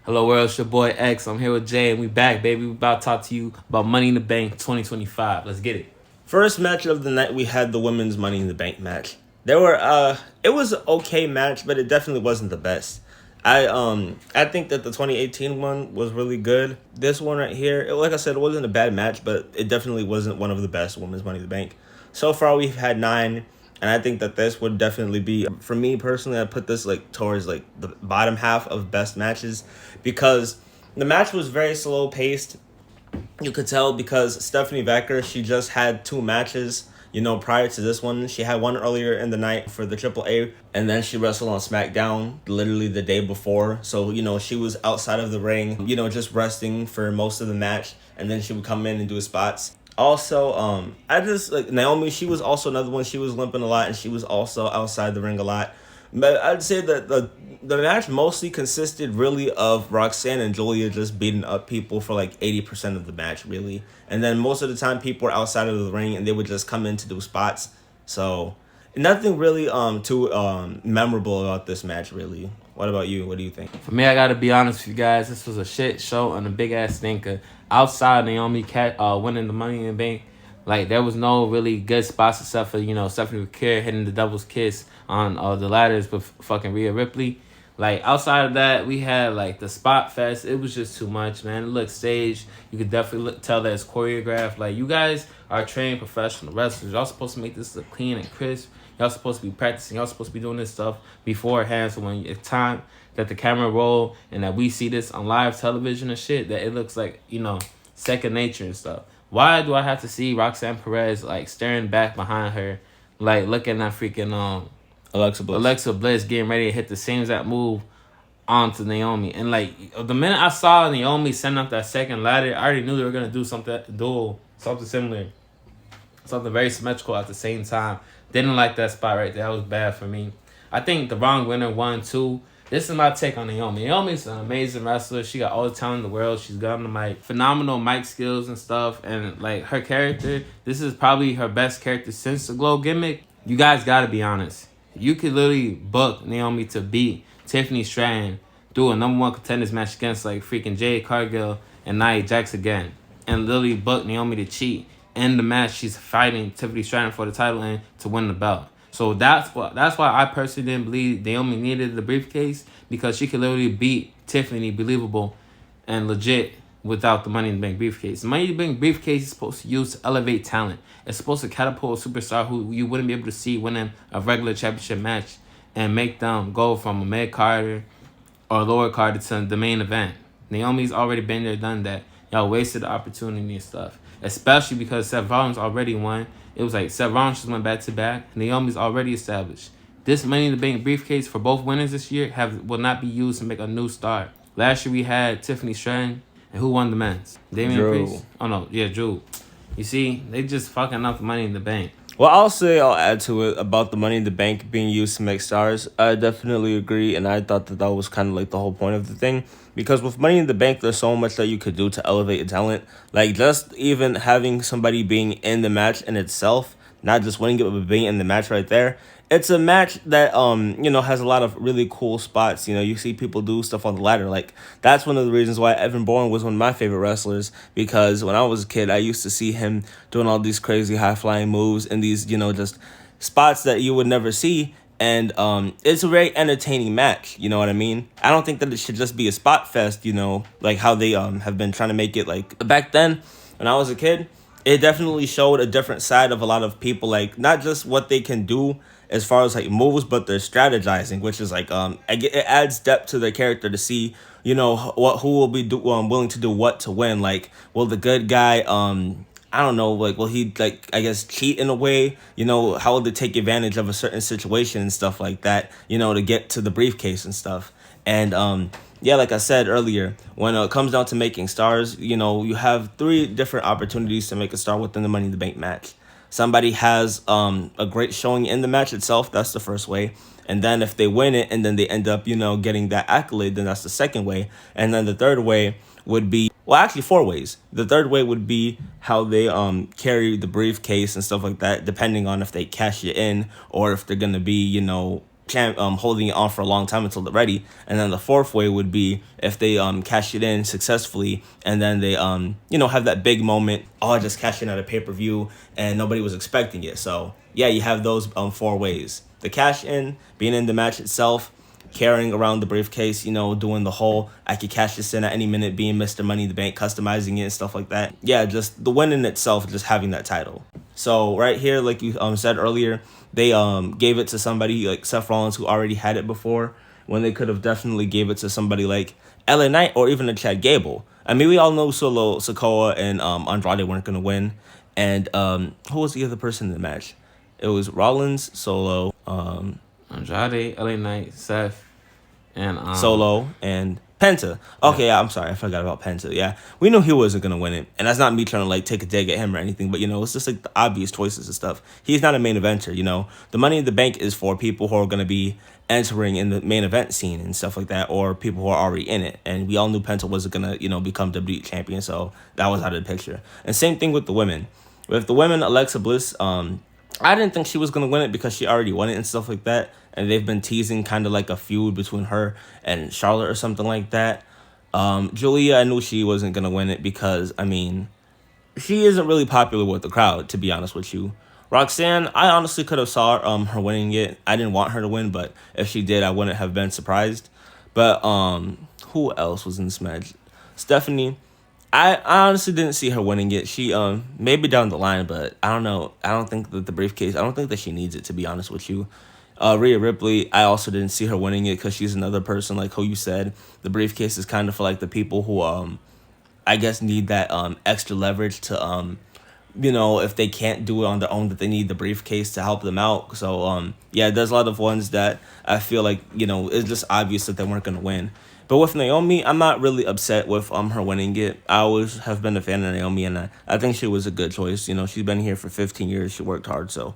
Hello world, it's your boy X. I'm here with Jay and we back, baby. We about to talk to you about Money in the Bank 2025. Let's get it. First match of the night, we had the women's Money in the Bank match. It was an okay match, but it definitely wasn't the best. I think that the 2018 one was really good. This one right here, like I said, it wasn't a bad match, but it definitely wasn't one of the best women's Money in the Bank. So far, we've had 9, and I think that this would definitely be, for me personally, I put this like towards like the bottom half of best matches because the match was very slow paced. You could tell because Stephanie Becker, she just had 2 matches, prior to this one. She had one earlier in the night for the AAA, and then she wrestled on SmackDown literally the day before. So, she was outside of the ring, just resting for most of the match, and then she would come in and do spots. Also, I just like Naomi, she was also another one. She was limping a lot, and she was also outside the ring a lot. But I'd say that the match mostly consisted really of Roxanne and Julia just beating up people for like 80% of the match, really. And then most of the time people were outside of the ring and they would just come in to do spots. So nothing really too memorable about this match, really. What about you? What do you think? For me, I gotta be honest with you guys. This was a shit show and a big ass stinker. Outside Naomi winning the Money in the Bank, like there was no really good spots except for Stephanie McCare hitting the devil's kiss on the ladders with fucking Rhea Ripley. Like outside of that, we had like the spot fest. It was just too much, man. It looked staged. You could definitely tell that it's choreographed. Like you guys are trained professional wrestlers. Y'all supposed to make this look clean and crisp. Y'all supposed to be practicing. Y'all supposed to be doing this stuff beforehand. So when it's time that the camera roll and that we see this on live television and shit, that it looks like second nature and stuff. Why do I have to see Roxanne Perez like staring back behind her, like looking at freaking Alexa Bliss getting ready to hit the same exact move onto Naomi? And like the minute I saw Naomi send up that second ladder, I already knew they were gonna do something similar, something very symmetrical at the same time. Didn't like that spot right there. That was bad for me. I think the wrong winner won too. This is my take on Naomi. Naomi's an amazing wrestler. She got all the talent in the world. She's got on the mic, phenomenal mic skills and stuff. And like her character, this is probably her best character since the Glow gimmick. You guys gotta be honest. You could literally book Naomi to beat Tiffany Stratton, do a number 1 contenders match against like freaking Jade Cargill and Nia Jax again, and literally book Naomi to cheat in the match she's fighting Tiffany Stratton for the title and to win the belt. So that's why I personally didn't believe Naomi needed the briefcase, because she could literally beat Tiffany believable and legit without the Money in the Bank briefcase. The Money in the Bank briefcase is supposed to use to elevate talent. It's supposed to catapult a superstar who you wouldn't be able to see winning a regular championship match and make them go from a mid-carder or lower carder to the main event. Naomi's already been there, done that. Y'all wasted the opportunity and stuff. Especially because Seth Rollins already won. It was like Seth Rollins just went back-to-back. Naomi's already established. This Money in the Bank briefcase for both winners this year will not be used to make a new start. Last year we had Tiffany Stratton, and who won the men's? Damian Priest? Oh no, yeah, Drew. You see, they just fucking up the Money in the Bank. Well, I'll add to it about the Money in the Bank being used to make stars. I definitely agree, and I thought that was kind of like the whole point of the thing. Because with Money in the Bank, there's so much that you could do to elevate a talent. Like, just even having somebody being in the match in itself, not just winning it, but being in the match right there. It's a match that, has a lot of really cool spots. You see people do stuff on the ladder. Like, that's one of the reasons why Evan Bourne was one of my favorite wrestlers, because when I was a kid, I used to see him doing all these crazy high-flying moves and these, just spots that you would never see. And it's a very entertaining match, you know what I mean? I don't think that it should just be a spot fest, like how they have been trying to make it. Like, back then, when I was a kid, it definitely showed a different side of a lot of people, like not just what they can do as far as like moves, but their strategizing, which is like it adds depth to their character to see who will be willing to do what to win. Like, will the good guy I don't know, like, will he, like, I guess, cheat in a way? How will they take advantage of a certain situation and stuff like that, to get to the briefcase and stuff. And yeah, like I said earlier, when it comes down to making stars, you have 3 different opportunities to make a star within the Money in the Bank match. Somebody has a great showing in the match itself. That's the first way. And then if they win it and then they end up, getting that accolade, then that's the second way. And then the third way would be, well, actually 4 ways. The third way would be how they carry the briefcase and stuff like that, depending on if they cash it in or if they're going to be, holding it on for a long time until they're ready. And then the fourth way would be if they cash it in successfully, and then they have that big moment. Oh, I just cashed in at a pay-per-view and nobody was expecting it. So yeah, you have those four ways: the cash in, being in the match itself, carrying around the briefcase, doing the whole I could cash this in at any minute, being Mr. Money in the Bank, customizing it and stuff like that. Yeah, just the win in itself, just having that title. So right here, like you said earlier, they gave it to somebody like Seth Rollins who already had it before, when they could have definitely gave it to somebody like LA Knight or even a Chad Gable. I mean, we all know Solo Sikoa and Andrade weren't gonna win, and who was the other person in the match? It was Rollins, Solo, Andrade, LA Knight, Seth, and Solo, and Penta. Okay, yeah, I'm sorry, I forgot about Penta. Yeah, we knew he wasn't gonna win it, and that's not me trying to like take a dig at him or anything, but it's just like the obvious choices and stuff. He's not a main eventer. The Money in the Bank is for people who are gonna be entering in the main event scene and stuff like that, or people who are already in it. And we all knew Penta wasn't gonna become WWE champion, so that was out of the picture. And same thing with the women. With the women, Alexa Bliss, I didn't think she was going to win it because she already won it and stuff like that. And they've been teasing kind of like a feud between her and Charlotte or something like that. Julia, I knew she wasn't going to win it because, I mean, she isn't really popular with the crowd, to be honest with you. Roxanne, I honestly could have saw her winning it. I didn't want her to win, but if she did, I wouldn't have been surprised. But who else was in this match? Stephanie, I honestly didn't see her winning it. She maybe down the line, but I don't know. I don't think that the briefcase. I don't think that she needs it, to be honest with you. Rhea Ripley, I also didn't see her winning it because she's another person like who you said. The briefcase is kind of for like the people who I guess need that extra leverage to if they can't do it on their own, that they need the briefcase to help them out. So yeah, there's a lot of ones that I feel like it's just obvious that they weren't gonna win. But with Naomi, I'm not really upset with her winning it. I always have been a fan of Naomi, and I think she was a good choice. She's been here for 15 years. She worked hard, so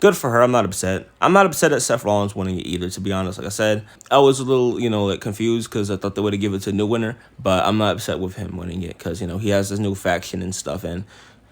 good for her. I'm not upset. I'm not upset at Seth Rollins winning it either, to be honest. Like I said, I was a little, like confused because I thought they would have given it to a new winner, but I'm not upset with him winning it because, he has this new faction and stuff, and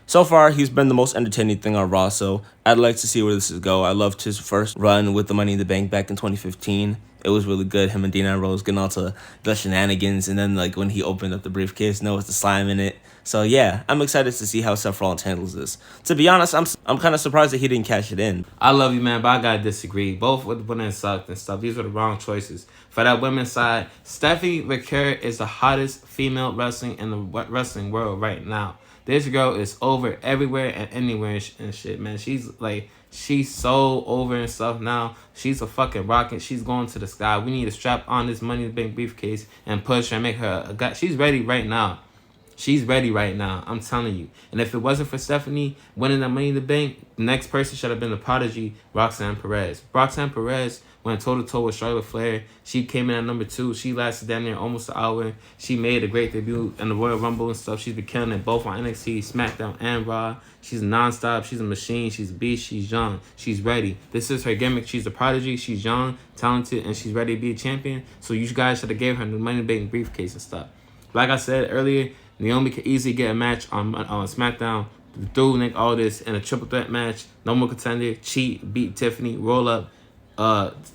so far, he's been the most entertaining thing on Raw, so I'd like to see where this is go. I loved his first run with the Money in the Bank back in 2015. It was really good. Him and Dean Ambrose getting all to the shenanigans, and then like when he opened up the briefcase, with the slime in it. So yeah, I'm excited to see how Seth Rollins handles this. To be honest, I'm kind of surprised that he didn't cash it in. I love you, man, but I gotta disagree. Both with the women sucked and stuff. These were the wrong choices. For that women's side, Stephanie McCurry is the hottest female wrestling in the wrestling world right now. This girl is over everywhere and anywhere and shit, man. She's so over and stuff now. She's a fucking rocket. She's going to the sky. We need to strap on this Money in the Bank briefcase and push her and make her a guy. She's ready right now. She's ready right now. I'm telling you. And if it wasn't for Stephanie winning that Money in the Bank, the next person should have been the prodigy, Roxanne Perez. Roxanne Perez went toe-to-toe with Charlotte Flair. She came in at number 2. She lasted down there almost an hour. She made a great debut in the Royal Rumble and stuff. She's been killing it both on NXT, SmackDown, and Raw. She's nonstop. She's a machine. She's a beast. She's young. She's ready. This is her gimmick. She's a prodigy. She's young, talented, and she's ready to be a champion. So you guys should have gave her the Money in the Bank briefcase and stuff. Like I said earlier, Naomi could easily get a match on SmackDown through Nick Aldis in a triple threat match. No more contender. Cheat. Beat Tiffany. Roll up.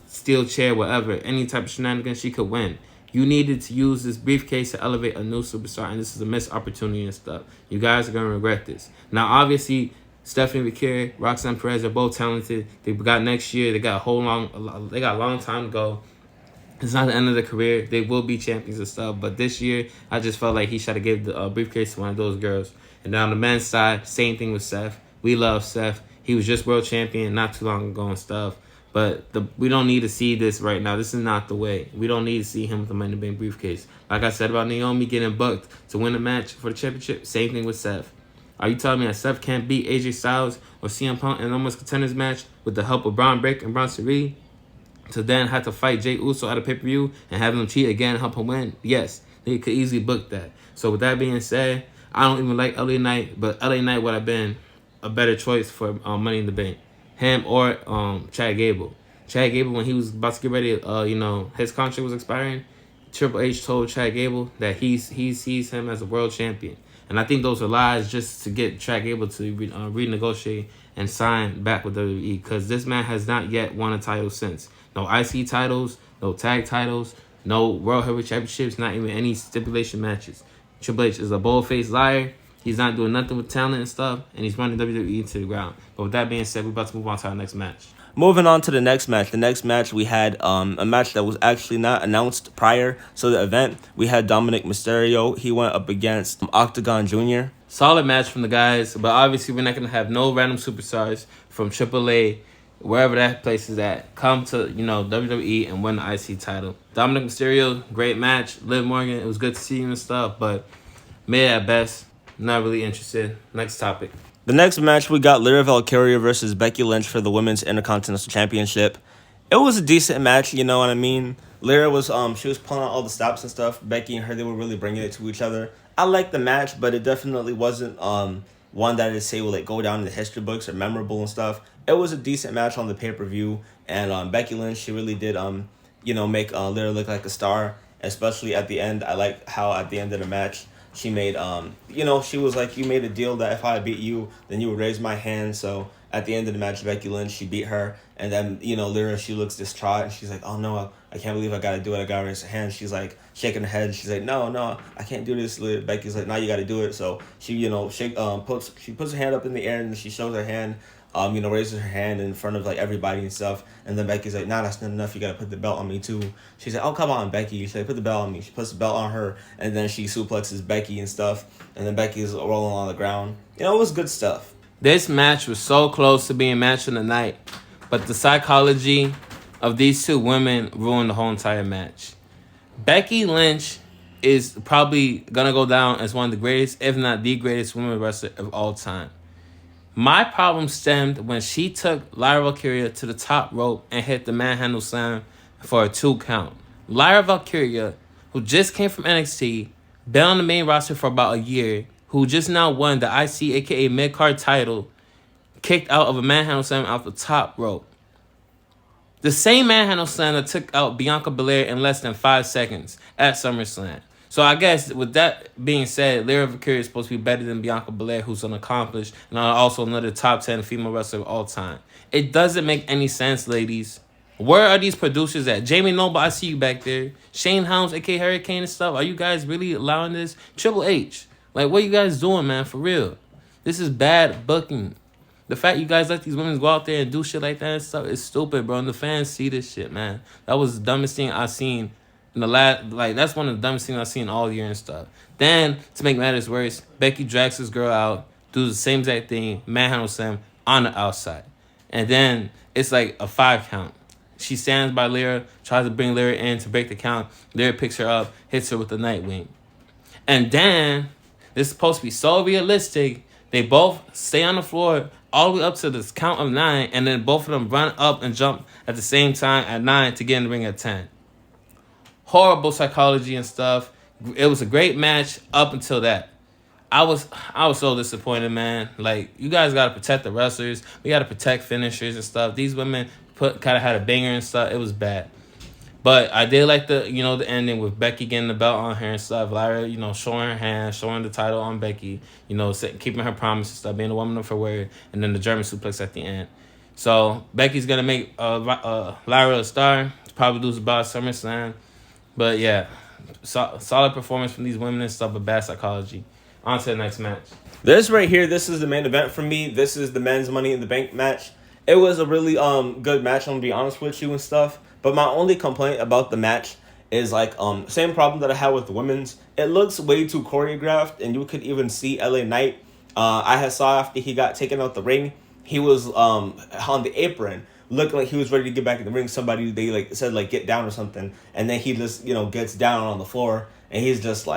Steel chair. Whatever. Any type of shenanigans, she could win. You needed to use this briefcase to elevate a new superstar, and this is a missed opportunity and stuff. You guys are going to regret this. Now, obviously, Stephanie McCurry, Roxanne Perez are both talented. They got next year. They got a long time to go. It's not the end of their career. They will be champions and stuff. But this year, I just felt like he should have gave the briefcase to one of those girls. And then on the men's side, same thing with Seth. We love Seth. He was just world champion not too long ago and stuff. But we don't need to see this right now. This is not the way. We don't need to see him with the Money in the Bank briefcase. Like I said about Naomi getting booked to win a match for the championship, same thing with Seth. Are you telling me that Seth can't beat AJ Styles or CM Punk in an almost contenders match with the help of Braun Breaker and Bronson Reed? To then have to fight Jey Uso at a pay-per-view and have him cheat again and help him win? Yes, they could easily book that. So with that being said, I don't even like LA Knight, but LA Knight would have been a better choice for Money in the Bank. Him or Chad Gable. Chad Gable, when he was about to get ready, his contract was expiring, Triple H told Chad Gable that he sees him as a world champion. And I think those are lies just to get Track able to renegotiate and sign back with WWE, because this man has not yet won a title since. No IC titles, no tag titles, no World Heavyweight Championships, not even any stipulation matches. Triple H is a bold-faced liar. He's not doing nothing with talent and stuff, and he's running WWE into the ground. But with that being said, we're about to move on to our next match. Moving on to the next match. The next match, we had a match that was actually not announced prior to the event. We had Dominic Mysterio. He went up against Octagon Jr. Solid match from the guys, but obviously we're not going to have no random superstars from AAA, wherever that place is at, come to, WWE and win the IC title. Dominic Mysterio, great match. Liv Morgan, it was good to see you and stuff, but mid at best. Not really interested. Next topic. The next match, we got Lyra Valkyria versus Becky Lynch for the Women's Intercontinental Championship. It was a decent match, you know what I mean? Lyra was she was pulling out all the stops and stuff. Becky and her, they were really bringing it to each other. I liked the match, but it definitely wasn't one that I'd say will go down in the history books or memorable and stuff. It was a decent match on the pay-per-view, and Becky Lynch, she really did make Lyra look like a star, especially at the end. I like how at the end of the match she made, she was like, you made a deal that if I beat you, then you would raise my hand. So at the end of the match, Becky Lynch, she beat her. And then, Lyra, she looks distraught. And she's like, oh, no, I can't believe I got to do it. I got to raise her hand. She's like shaking her head. She's like, no, I can't do this. Becky's like, no, you got to do it. So she, puts her hand up in the air and she shows her hand. Raises her hand in front of everybody and stuff, and then Becky's like, nah, that's not enough. You gotta put the belt on me too. She's like, oh, come on, Becky. She's like, put the belt on me. She puts the belt on her, and then she suplexes Becky and stuff, and then Becky's rolling on the ground. It was good stuff. This match was so close to being match of the night, but the psychology of these two women ruined the whole entire match. Becky Lynch is probably gonna go down as one of the greatest, if not the greatest, women wrestler of all time. My problem stemmed when she took Lyra Valkyria to the top rope and hit the manhandle slam for a 2 count. Lyra Valkyria, who just came from NXT, been on the main roster for about a year, who just now won the IC, aka mid-card title, kicked out of a manhandle slam off the top rope. The same manhandle slam that took out Bianca Belair in less than 5 seconds at SummerSlam. So I guess with that being said, Lyra Valkyria is supposed to be better than Bianca Belair, who's an accomplished and also another top 10 female wrestler of all time. It doesn't make any sense, ladies. Where are these producers at? Jamie Noble, I see you back there. Shane Helms, aka Hurricane and stuff. Are you guys really allowing this? Triple H. What are you guys doing, man? For real. This is bad booking. The fact you guys let these women go out there and do shit like that and stuff is stupid, bro. And the fans see this shit, man. That was the dumbest thing I've seen in the last, that's one of the dumbest things I've seen all year and stuff. Then, to make matters worse, Becky drags this girl out, do the same exact thing, manhandle Sam on the outside. And then it's like a 5 count. She stands by Lyra, tries to bring Lyra in to break the count. Lyra picks her up, hits her with the Nightwing. And then, this is supposed to be so realistic, they both stay on the floor all the way up to this count of 9, and then both of them run up and jump at the same time at 9 to get in the ring at 10. Horrible psychology and stuff. It was a great match up until that. I was so disappointed, man. You guys gotta protect the wrestlers. We gotta protect finishers and stuff. These women kind of had a banger and stuff. It was bad. But I did like the ending with Becky getting the belt on her and stuff. Lyra, showing her hand, showing the title on Becky, keeping her promise and stuff, being a woman of her word, and then the German suplex at the end. So Becky's gonna make Lyra a star. Probably lose about SummerSlam. But yeah, solid performance from these women and stuff, but bad psychology. On to the next match. This right here, this is the main event for me. This is the men's Money in the Bank match. It was a really good match, I'm gonna be honest with you and stuff. But my only complaint about the match is same problem that I had with the women's. It looks way too choreographed, and you could even see LA Knight. I had saw after he got taken out the ring, he was on the apron, looking like he was ready to get back in the ring. Somebody, they said get down or something, and then he just gets down on the floor, and he's just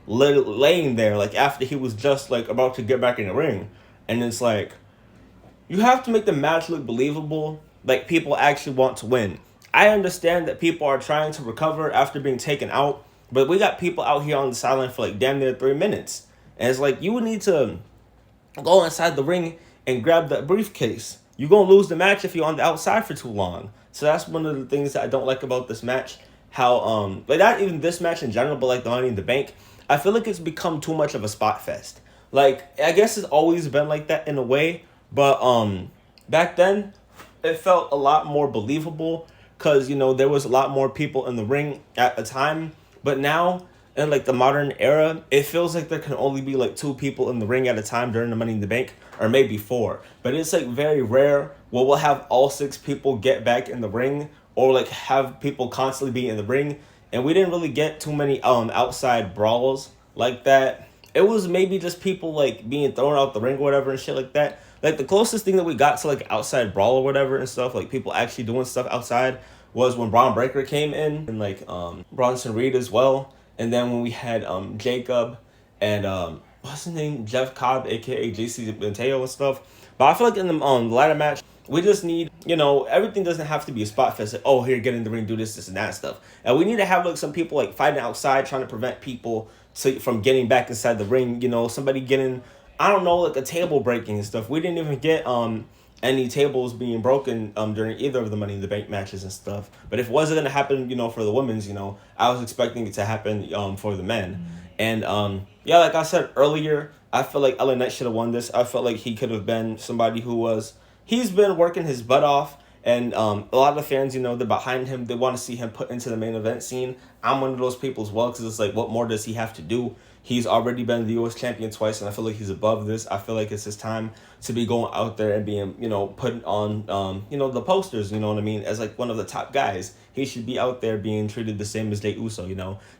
laying there after he was just about to get back in the ring. And it's you have to make the match look believable, people actually want to win. I understand that people are trying to recover after being taken out, but we got people out here on the sideline for damn near 3 minutes, and it's you would need to go inside the ring and grab that briefcase. You're going to lose the match if you're on the outside for too long. So that's one of the things that I don't like about this match. how like not even this match in general, but like the Money in the Bank, I feel like it's become too much of a spot fest. Like I guess it's always been like that in a way, but back then it felt a lot more believable because there was a lot more people in the ring at a time. But now in like the modern era, it feels like there can only be like two people in the ring at a time during the Money in the Bank, or maybe four. But it's like very rare where we'll have all six people get back in the ring, or like have people constantly be in the ring. And we didn't really get too many outside brawls like that. It was maybe just people like being thrown out the ring or whatever and shit like that. Like the closest thing that we got to like outside brawl or whatever and stuff, like people actually doing stuff outside, was when Braun Breaker came in, and like Bronson Reed as well. And then when we had Jacob and what's his name, Jeff Cobb, aka JC Benteo and stuff. But I feel like in the ladder match, we just need, everything doesn't have to be a spot fest. Like, oh, here, get in the ring, do this, and that stuff. And we need to have like some people like fighting outside, trying to prevent people from getting back inside the ring. Somebody getting, I don't know, like a table breaking and stuff. We didn't even get any tables being broken during either of the Money in the Bank matches and stuff. But if it wasn't gonna happen, for the women's, I was expecting it to happen for the men. And yeah, like I said earlier, I feel like LA Knight should have won this. I felt like he could have been somebody he's been working his butt off. And a lot of the fans, they're behind him. They want to see him put into the main event scene. I'm one of those people as well, because it's like, what more does he have to do? He's already been the U.S. champion twice, and I feel like he's above this. I feel like it's his time to be going out there and being, put on, the posters, you know what I mean, as like one of the top guys. He should be out there being treated the same as Jey Uso,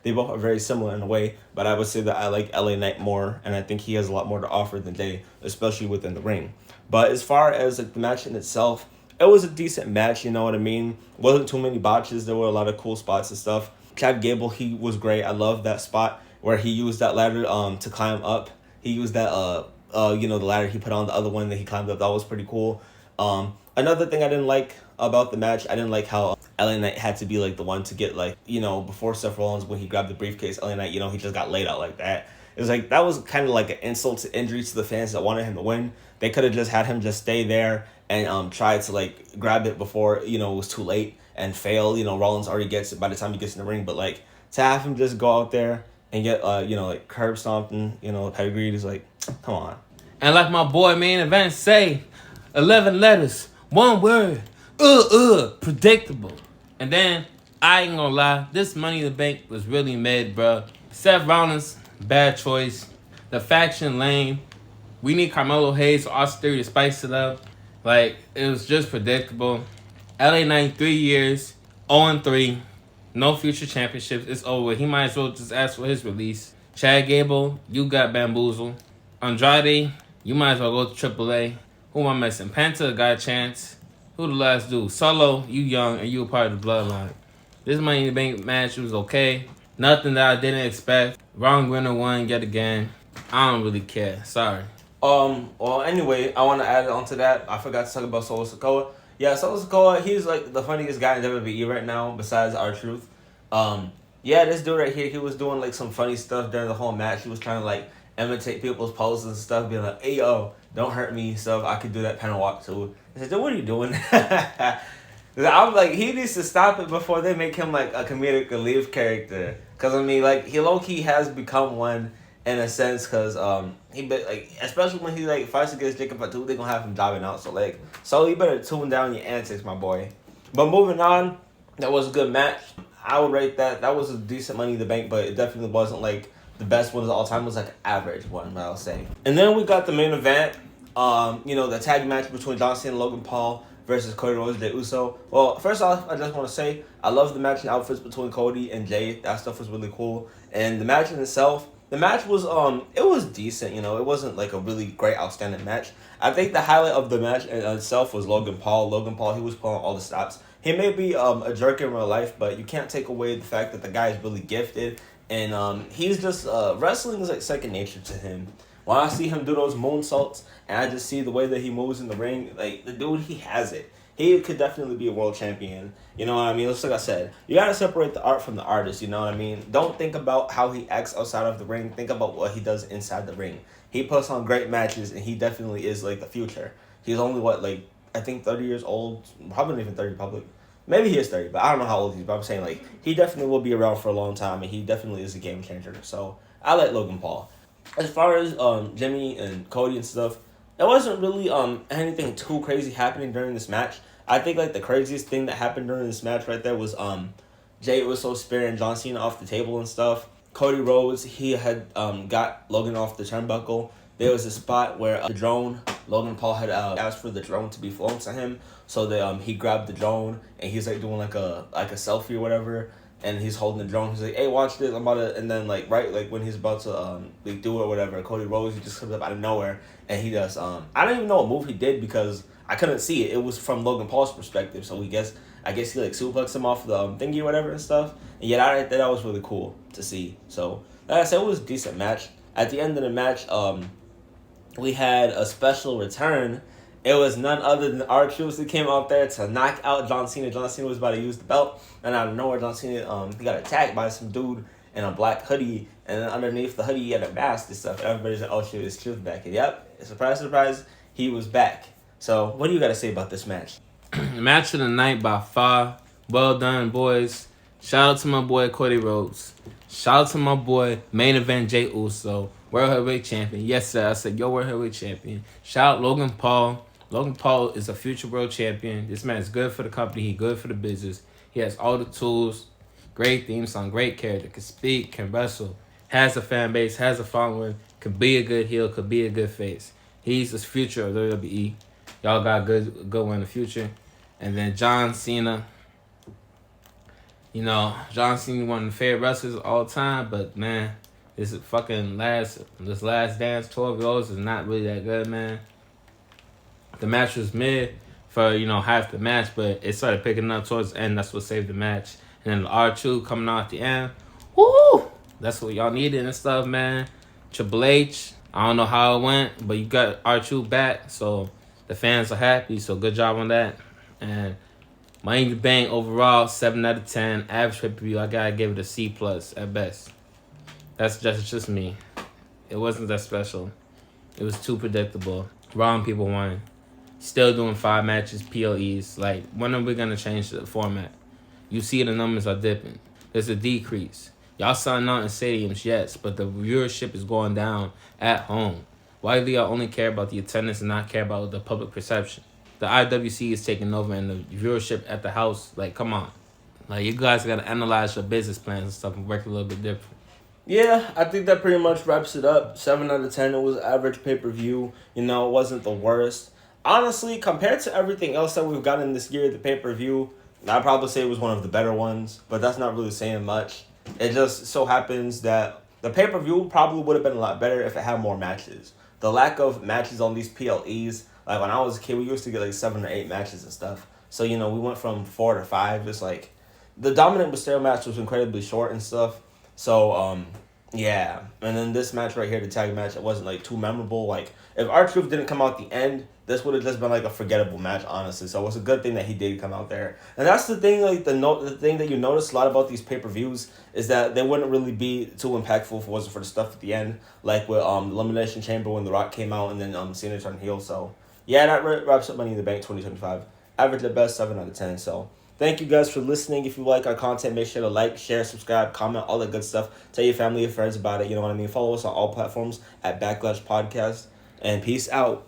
They both are very similar in a way, but I would say that I like LA Knight more, and I think he has a lot more to offer than Jey, especially within the ring. But as far as like the match in itself, it was a decent match, you know what I mean? Wasn't too many botches. There were a lot of cool spots and stuff. Chad Gable, he was great. I love that spot where he used that ladder to climb up. He used that the ladder he put on the other one that he climbed up. That was pretty cool. Another thing I didn't like about the match, I didn't like how LA Knight had to be like the one to get like, before Seth Rollins when he grabbed the briefcase, LA Knight, he just got laid out like that. It was like, that was kind of like an insult to injury to the fans that wanted him to win. They could have just had him just stay there and try to like grab it before, it was too late and fail. Rollins already gets it by the time he gets in the ring, but like to have him just go out there and get, like curb stomped and, pedigreed is like, come on. And like my boy Main Event say, 11 letters, one word, predictable. And then, I ain't gonna lie, this Money in the Bank was really mid, bro. Seth Rollins, bad choice. The faction lame. We need Carmelo Hayes or Austin Theory to spice it up. Like, it was just predictable. LA Knight, 3 years, 0-3. No future championships. It's over. He might as well just ask for his release. Chad Gable, you got bamboozled. Andrade, you might as well go to AAA. Who am I missing? Penta got a chance. Who the last dude? Solo, you young and you a part of the bloodline. This Money in the Bank match was okay. Nothing that I didn't expect. Ron Winner won yet again. I don't really care. Sorry. Well, anyway, I want to add on to that. I forgot to talk about Solo Sikoa. Yeah, Solo Sikoa, he's like the funniest guy in WWE right now, besides R-Truth. Yeah, this dude right here, he was doing like some funny stuff during the whole match. He was trying to like imitate people's poses and stuff, being like, hey, yo, don't hurt me, stuff. I could do that panel walk too. I said, dude, what are you doing? I'm like, he needs to stop it before they make him like a comedic relief character. Because, I mean, like, he low-key has become one in a sense, because especially when he like fights against Jacob Fatu, they're gonna have him jobbing out. So you better tune down your antics, my boy. But moving on, that was a good match. I would rate that. That was a decent Money in the Bank, but it definitely wasn't like the best one of all time. It was like an average one, I'll say. And then we got the main event. The tag match between John Cena and Logan Paul versus Cody Rhodes and Jey Uso. Well, first off, I just want to say I love the matching outfits between Cody and Jey. That stuff was really cool. And the match in itself, the match was it was decent. It wasn't like a really great, outstanding match. I think the highlight of the match in itself was Logan Paul. Logan Paul, he was pulling all the stops. He may be a jerk in real life, but you can't take away the fact that the guy is really gifted, and he's just wrestling is like second nature to him. When I see him do those moonsaults, and I just see the way that he moves in the ring, like, the dude, he has it. He could definitely be a world champion. You know what I mean? Just like I said, you got to separate the art from the artist, you know what I mean? Don't think about how he acts outside of the ring. Think about what he does inside the ring. He puts on great matches, and he definitely is, like, the future. He's only, I think 30 years old. Probably not even 30 public. Maybe he is 30, but I don't know how old he is. But I'm saying, like, he definitely will be around for a long time, and he definitely is a game changer. So I like Logan Paul. As far as Jimmy and Cody and stuff, there wasn't really anything too crazy happening during this match. I think like the craziest thing that happened during this match right there was Jay Uso spearing John Cena off the table and stuff. Cody Rhodes, he had got Logan off the turnbuckle. There was a spot where the drone, Logan Paul had asked for the drone to be flown to him, so that he grabbed the drone and he's like doing like a selfie or whatever, and he's holding the drone. He's like, "Hey, watch this! I'm about to," and then like right like when he's about to like do it or whatever, Cody Rhodes, he just comes up out of nowhere and he does I don't even know what move he did because I couldn't see it. It was from Logan Paul's perspective, so I guess he like suplexed him off the thingy or whatever and stuff. And yet that was really cool to see. So like I said, it was a decent match. At the end of the match, we had a special return. It was none other than R-Truth that came out there to knock out John Cena. John Cena was about to use the belt, and out of nowhere, John Cena he got attacked by some dude in a black hoodie, and then underneath the hoodie he had a mask and stuff. Everybody's like, "Oh shit, it's Truth back!" And yep, surprise, surprise, he was back. So what do you got to say about this match? Match of the night by far. Well done, boys. Shout out to my boy Cody Rhodes. Shout out to my boy Main Event Jay Uso, World Heavyweight Champion. Yes, sir. I said, yo, World Heavyweight Champion. Shout out Logan Paul. Logan Paul is a future world champion. This man is good for the company. He good for the business. He has all the tools. Great theme song. Great character. Can speak. Can wrestle. Has a fan base. Has a following. Could be a good heel. Could be a good face. He's the future of WWE. Y'all got a good one in the future. And then John Cena. You know, John Cena one of the favorite wrestlers of all time, but man, this last dance, 12 years is not really that good, man. The match was mid for, half the match, but it started picking up towards the end. That's what saved the match. And then the R2 coming out at the end. Woo! That's what y'all needed and stuff, man. Triple H, I don't know how it went, but you got R2 back, so the fans are happy, so good job on that. And Money in the Bank overall, 7 out of 10. Average pay-per-view, I gotta give it a C+ at best. That's just me. It wasn't that special. It was too predictable. Wrong people won. Still doing 5 matches, PLEs. Like, when are we gonna change the format? You see the numbers are dipping. There's a decrease. Y'all selling out in stadiums, yes, but the viewership is going down at home. Why do y'all only care about the attendance and not care about the public perception? The IWC is taking over and the viewership at the house, like, come on. Like, you guys got to analyze your business plans and stuff and work a little bit different. Yeah, I think that pretty much wraps it up. 7 out of 10, it was average pay-per-view. It wasn't the worst. Honestly, compared to everything else that we've gotten this year, the pay-per-view, I'd probably say it was one of the better ones, but that's not really saying much. It just so happens that the pay-per-view probably would have been a lot better if it had more matches. The lack of matches on these PLEs, like when I was a kid, we used to get like 7 or 8 matches and stuff. So, we went from 4 to 5. It's like the Dominant Mysterio match was incredibly short and stuff. So, yeah. And then this match right here, the tag match, it wasn't like too memorable. Like if R-Truth didn't come out the end, this would have just been like a forgettable match, honestly. So it was a good thing that he did come out there. And that's the thing, like the thing that you notice a lot about these pay-per-views is that they wouldn't really be too impactful if it wasn't for the stuff at the end. Like with Elimination Chamber when The Rock came out and then Cena turned heel. So yeah, that wraps up Money in the Bank 2025. Average at best, 7 out of 10. So thank you guys for listening. If you like our content, make sure to like, share, subscribe, comment, all that good stuff. Tell your family and friends about it. You know what I mean? Follow us on all platforms at Backlash Podcast. And peace out.